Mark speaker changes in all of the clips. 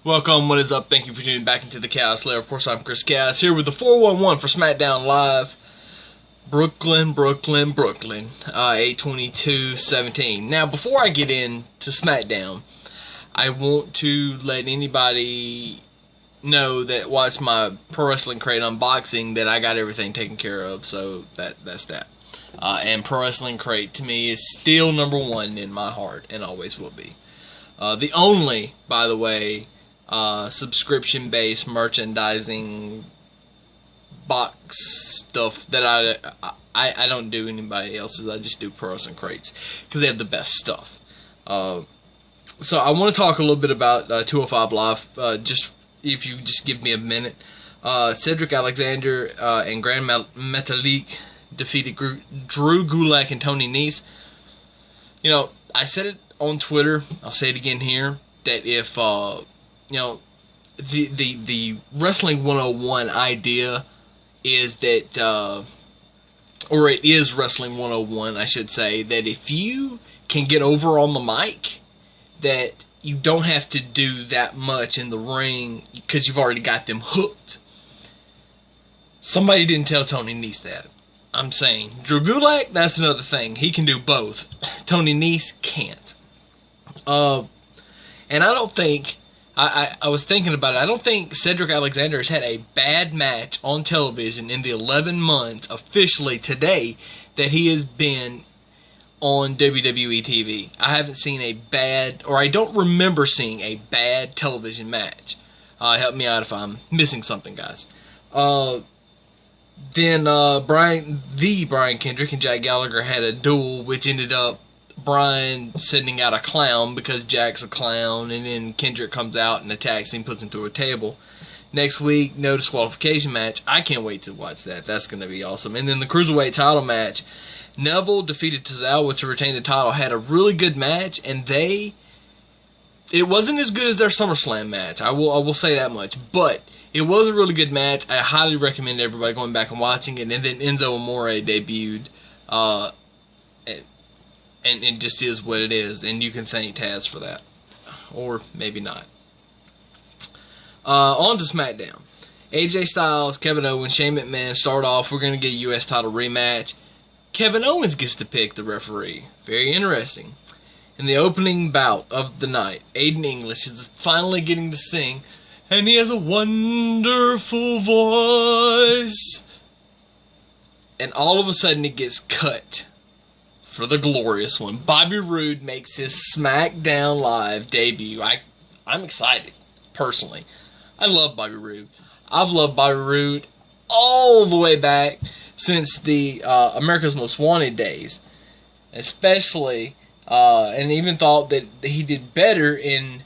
Speaker 1: Welcome, what is up? Thank you for tuning back into the Chaos Lair. Of course, I'm Chris Chaos here with the 411 for SmackDown Live. Brooklyn, 8/22/17. Now, before I get into SmackDown, I want to let anybody know that while it's my Pro Wrestling Crate unboxing, that I got everything taken care of, so that's that. And Pro Wrestling Crate, to me, is still number one in my heart, and always will be. The only, by the way, subscription-based merchandising box stuff that I don't do anybody else's. I just do Pro Wrestling Crates because they have the best stuff. So I want to talk a little bit about 205 Live. Just if you just give me a minute. Cedric Alexander and Grand Metalik defeated Drew Gulak and Tony Nese. You know, I said it on Twitter. I'll say it again here. That if you know, the Wrestling 101 idea is that, or it is Wrestling 101, I should say, that if you can get over on the mic, that you don't have to do that much in the ring because you've already got them hooked. Somebody didn't tell Tony Nese that. I'm saying Drew Gulak, that's another thing. He can do both. Tony Nese can't. And I don't think, I was thinking about it, I don't think Cedric Alexander has had a bad match on television in the 11 months officially today that he has been on WWE TV. I haven't seen a bad, or I don't remember seeing a bad television match. Help me out if I'm missing something, guys. Then Brian Kendrick and Jack Gallagher had a duel, which ended up Brian sending out a clown because Jack's a clown, and then Kendrick comes out and attacks him, puts him through a table. Next week, no disqualification match. I can't wait to watch that. That's going to be awesome. And then the Cruiserweight title match. Neville defeated Tozawa to retain the title. Had a really good match, and it wasn't as good as their SummerSlam match. I will say that much. But it was a really good match. I highly recommend everybody going back and watching it. And then Enzo Amore debuted. And it just is what it is, and you can thank Taz for that. Or maybe not. On to SmackDown. AJ Styles, Kevin Owens, Shane McMahon start off. We're going to get a U.S. title rematch. Kevin Owens gets to pick the referee. Very interesting. In the opening bout of the night, Aiden English is finally getting to sing, and he has a wonderful voice. And all of a sudden it gets cut for the glorious one. Bobby Roode makes his SmackDown Live debut. I'm excited, personally. I love Bobby Roode. I've loved Bobby Roode all the way back since the America's Most Wanted days. Especially, and even thought that he did better in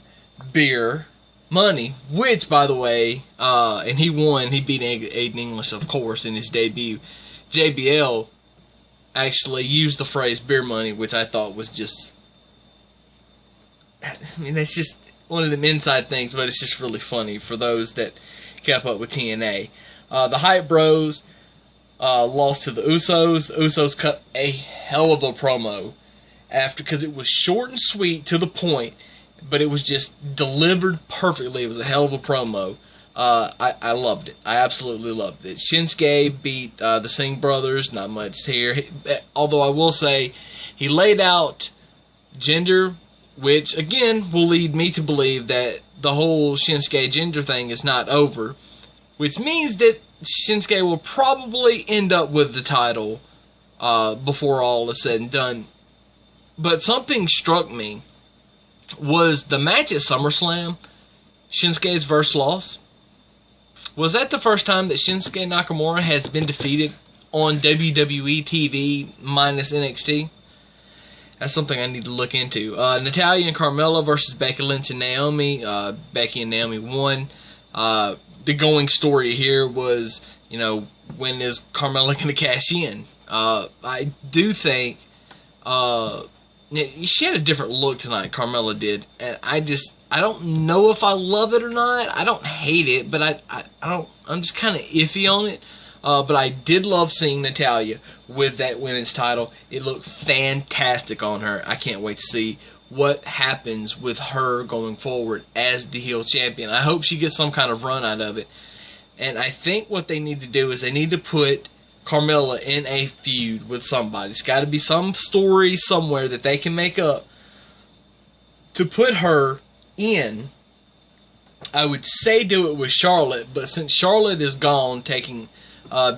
Speaker 1: Beer Money, which, by the way, and he won. He beat Aiden English, of course, in his debut. JBL actually used the phrase beer money, which I thought was just, I mean, that's just one of them inside things, but it's just really funny for those that kept up with TNA. The Hype Bros lost to the Usos. The Usos cut a hell of a promo because it was short and sweet to the point, but it was just delivered perfectly. It was a hell of a promo. I loved it. I absolutely loved it. Shinsuke beat the Singh brothers. Not much here. Although I will say, he laid out gender, which again will lead me to believe that the whole Shinsuke gender thing is not over. Which means that Shinsuke will probably end up with the title before all is said and done. But something struck me was the match at SummerSlam, Shinsuke's first loss. Was that the first time that Shinsuke Nakamura has been defeated on WWE TV minus NXT? That's something I need to look into. Natalya and Carmella versus Becky Lynch and Naomi. Becky and Naomi won. The going story here was, you know, when is Carmella going to cash in? I do think she had a different look tonight, Carmella did, and I don't know if I love it or not. I don't hate it, but I'm just kind of iffy on it. But I did love seeing Natalya with that women's title. It looked fantastic on her. I can't wait to see what happens with her going forward as the heel champion. I hope she gets some kind of run out of it. And I think what they need to do is they need to put Carmella in a feud with somebody. It's got to be some story somewhere that they can make up to put her in. I would say do it with Charlotte, but since Charlotte is gone,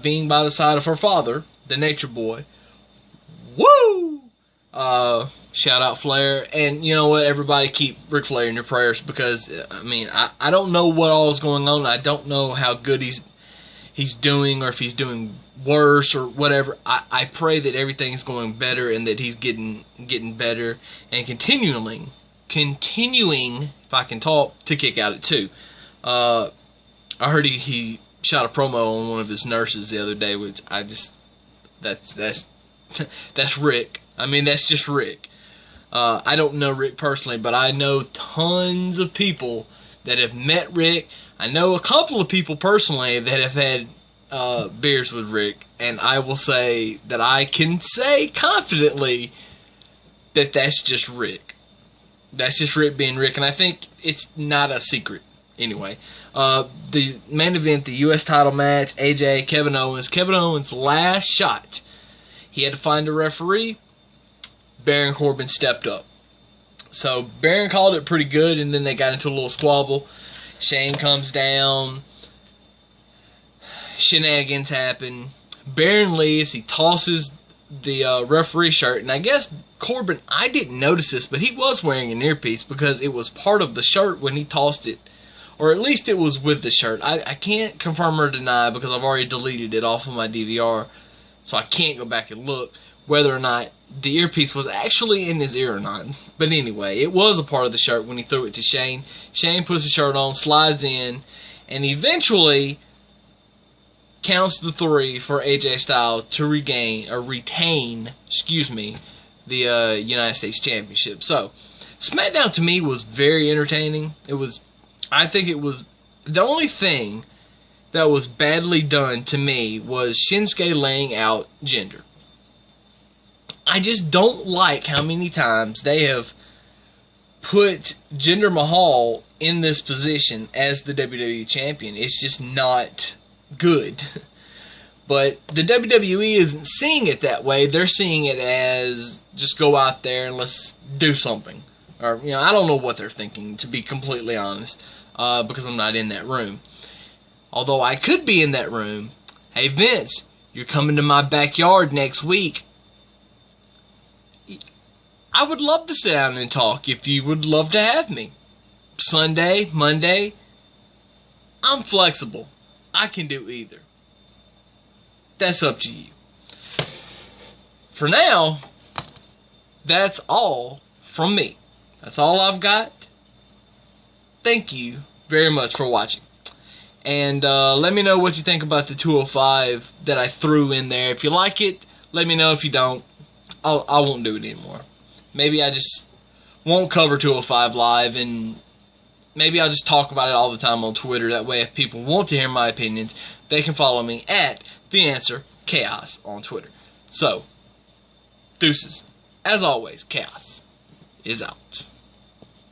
Speaker 1: being by the side of her father, the Nature Boy, woo! Shout out Flair, and you know what? Everybody keep Ric Flair in your prayers, because I mean, I don't know what all is going on. I don't know how good he's doing, or if he's doing worse or whatever. I pray that everything's going better and that he's getting better and continuing, if I can talk, to kick out at 2. I heard he shot a promo on one of his nurses the other day, which I just that's Rick. I mean, that's just Rick. I don't know Rick personally, but I know tons of people that have met Rick. I know a couple of people personally that have had beers with Rick, and I will say that I can say confidently that that's just Rick. That's just Rick being Rick, and I think it's not a secret. Anyway, the main event, the U.S. title match, AJ, Kevin Owens. Kevin Owens' last shot. He had to find a referee. Baron Corbin stepped up. So Baron called it pretty good, and then they got into a little squabble. Shane comes down. Shenanigans happen. Baron leaves. He tosses the referee shirt, and I guess Corbin, I didn't notice this, but he was wearing an earpiece because it was part of the shirt when he tossed it, or at least it was with the shirt. I can't confirm or deny because I've already deleted it off of my DVR, so I can't go back and look whether or not the earpiece was actually in his ear or not. But anyway, it was a part of the shirt when he threw it to Shane. Shane puts the shirt on, slides in, and eventually counts the 3 for AJ Styles to retain, the United States Championship. So, SmackDown to me was very entertaining. I think it was, the only thing that was badly done to me was Shinsuke laying out Jinder. I just don't like how many times they have put Jinder Mahal in this position as the WWE Champion. It's just not good. But the WWE isn't seeing it that way. They're seeing it as just go out there and let's do something. Or, I don't know what they're thinking, to be completely honest, because I'm not in that room. Although I could be in that room. Hey Vince, you're coming to my backyard next week. I would love to sit down and talk if you would love to have me. Sunday, Monday, I'm flexible. I can do either. That's up to you. For now, that's all from me. That's all I've got. Thank you very much for watching. And let me know what you think about the 205 that I threw in there. If you like it, let me know. If you don't, I won't do it anymore. Maybe I just won't cover 205 live, and maybe I'll just talk about it all the time on Twitter. That way, if people want to hear my opinions, they can follow me at TheAnswerChaos on Twitter. So, deuces. As always, Chaos is out.